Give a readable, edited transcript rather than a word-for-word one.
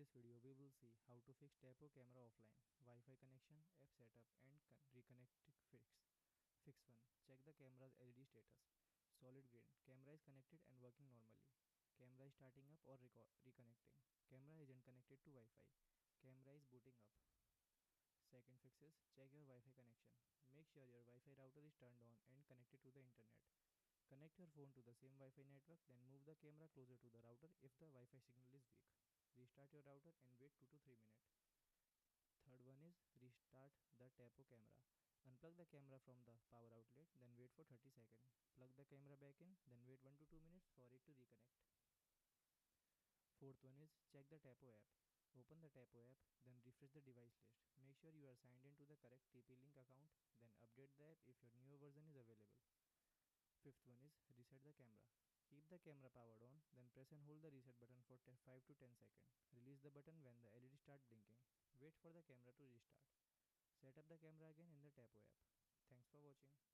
this video, we will see how to fix Tapo camera offline, Wi-Fi connection, app setup, and reconnect fix. Fix 1. Check the camera's LED status. Solid green. Camera is connected and working normally. Camera is starting up or reconnecting. Camera isn't connected to Wi-Fi. Camera is booting up. Second fix is check your Wi-Fi connection. Make sure your Wi-Fi router is turned on and connected to the internet. Connect your phone to the same Wi-Fi network, then move the camera closer to the router if the Wi-Fi signal is weak. Restart your router and wait 2 to 3 minutes. Third one is restart the Tapo camera. Unplug the camera from the power outlet, then wait for 30 seconds. Plug the camera back in, then wait 1 to 2 minutes for it to reconnect. Fourth one is check the Tapo app. Open the Tapo app, then refresh the device list. Make sure you are signed in to the correct TP-Link account, then update the app if your newer version is available. Fifth one is reset the camera. Keep the camera powered on, then press and hold the reset button for 5 to 10 seconds. Release the button when the LED start blinking. Wait for the camera to restart. Set up the camera again in the Tapo app. Thanks for watching.